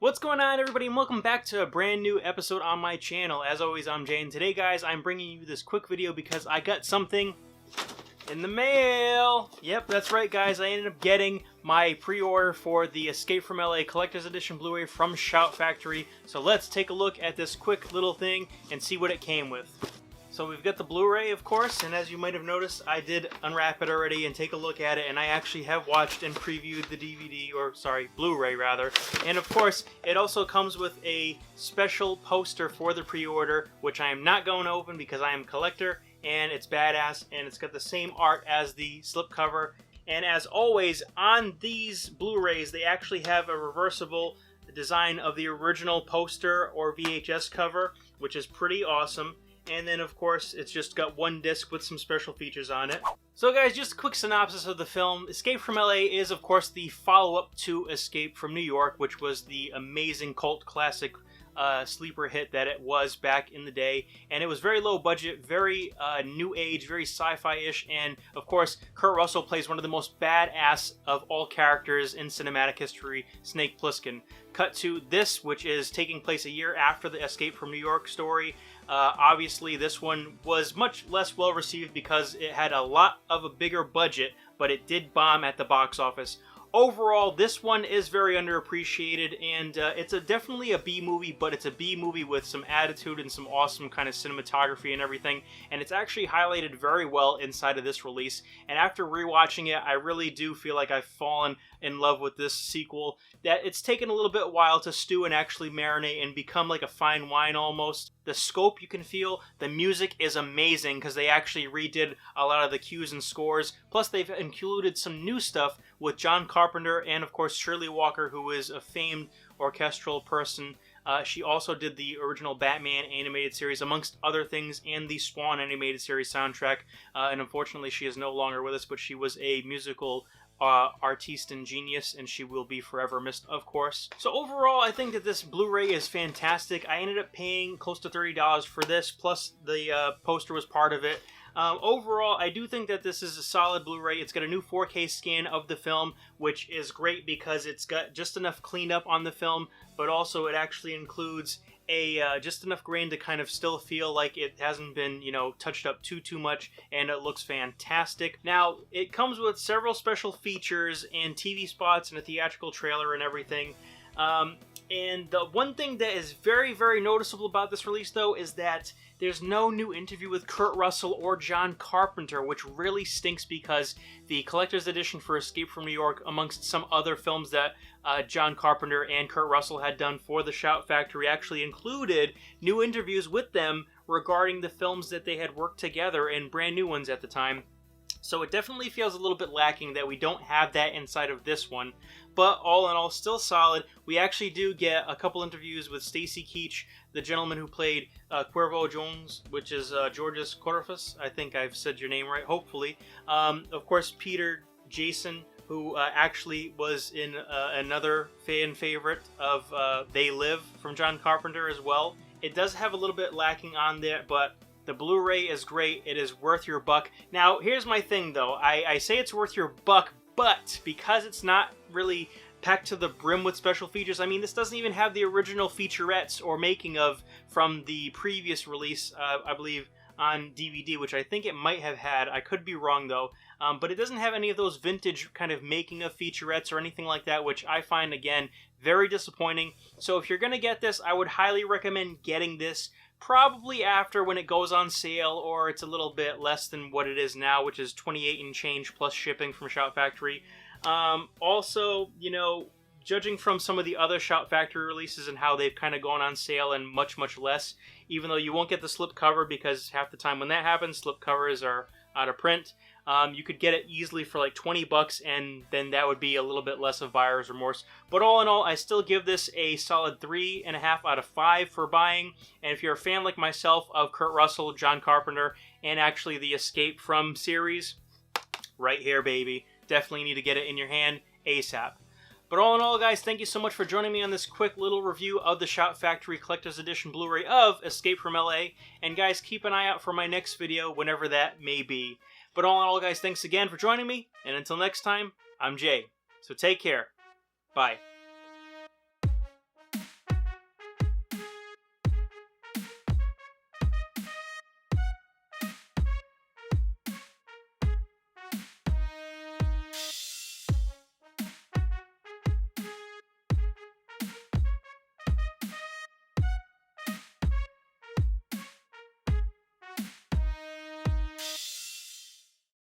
What's going on, everybody, and welcome back to a brand new episode on my channel. As always, I'm Jay, and today, guys, I'm bringing you this quick video because I got something in the mail. Yep, that's right, guys. I ended up getting my pre-order for the Escape from LA Collector's Edition Blu-ray from Shoutfactory. So let's take a look at this quick little thing and see what it came with. So we've got the Blu-ray, of course, and as you might have noticed, I did unwrap it already and take a look at it, and I actually have watched and previewed the DVD, or sorry, Blu-ray rather. And of course, it also comes with a special poster for the pre-order, which I am not going to open because I am a collector, and it's badass, and it's got the same art as the slipcover. And as always, on these Blu-rays, they actually have a reversible design of the original poster or VHS cover, which is pretty awesome. And then, of course, it's just got one disc with some special features on it. So, guys, just a quick synopsis of the film. Escape from LA is, of course, the follow-up to Escape from New York, which was the amazing cult classic sleeper hit that it was back in the day. And it was very low budget, very new age, very sci-fi-ish. And, of course, Kurt Russell plays one of the most badass of all characters in cinematic history, Snake Plissken. Cut to this, which is taking place a year after the Escape from New York story. Obviously, this one was much less well received because it had a lot of a bigger budget, but it did bomb at the box office. Overall, this one is very underappreciated, and it's definitely a B movie, but it's a B movie with some attitude and some awesome kind of cinematography and everything, and it's actually highlighted very well inside of this release. And after rewatching it, I really do feel like I've fallen in love with this sequel, that it's taken a little bit while to stew and actually marinate and become like a fine wine almost. The scope you can feel, the music is amazing because they actually redid a lot of the cues and scores, plus they've included some new stuff with John Carpenter and of course Shirley Walker, who is a famed orchestral person. She also did the original Batman animated series, amongst other things, and the Swan animated series soundtrack, and unfortunately she is no longer with us, but she was a musical artiste and genius, and she will be forever missed, of course. So overall, I think that this Blu-ray is fantastic. I ended up paying close to $30 for this, plus the poster was part of it. Overall, I do think that this is a solid Blu-ray. It's got a new 4K scan of the film, which is great because it's got just enough cleanup on the film, but also it actually includes just enough grain to kind of still feel like it hasn't been, touched up too much, and it looks fantastic. Now, it comes with several special features and TV spots and a theatrical trailer and everything. And the one thing that is very, very noticeable about this release, though, is that there's no new interview with Kurt Russell or John Carpenter, which really stinks because the collector's edition for Escape from New York, amongst some other films that John Carpenter and Kurt Russell had done for the Shoutfactory, actually included new interviews with them regarding the films that they had worked together, and brand new ones at the time. So it definitely feels a little bit lacking that we don't have that inside of this one. But all in all, still solid. We actually do get a couple interviews with Stacy Keach, the gentleman who played Cuervo Jones, which is Georges Corfus. I think I've said your name right, hopefully. Of course, Peter Jason, who actually was in another fan favorite of They Live from John Carpenter as well. It does have a little bit lacking on there, but the Blu-ray is great. It is worth your buck. Now, here's my thing, though. I say it's worth your buck, but because it's not really packed to the brim with special features, I mean, this doesn't even have the original featurettes or making of from the previous release, I believe, on DVD, which I think it might have had. I could be wrong, though. But it doesn't have any of those vintage kind of making of featurettes or anything like that, which I find, again, very disappointing. So if you're going to get this, I would highly recommend getting this probably after, when it goes on sale, or it's a little bit less than what it is now, which is $28 and change plus shipping from Shoutfactory. Also, judging from some of the other Shoutfactory releases and how they've kind of gone on sale and much less, even though you won't get the slipcover because half the time when that happens, slipcovers are out of print. You could get it easily for like $20, and then that would be a little bit less of buyer's remorse. But all in all, I still give this a solid 3.5 out of 5 for buying. And if you're a fan like myself of Kurt Russell, John Carpenter, and actually the Escape From series, right here, baby. Definitely need to get it in your hand ASAP. But all in all, guys, thank you so much for joining me on this quick little review of the Shoutfactory Collector's Edition Blu-ray of Escape from LA. And guys, keep an eye out for my next video, whenever that may be. But all in all, guys, thanks again for joining me. And until next time, I'm Jay. So take care. Bye.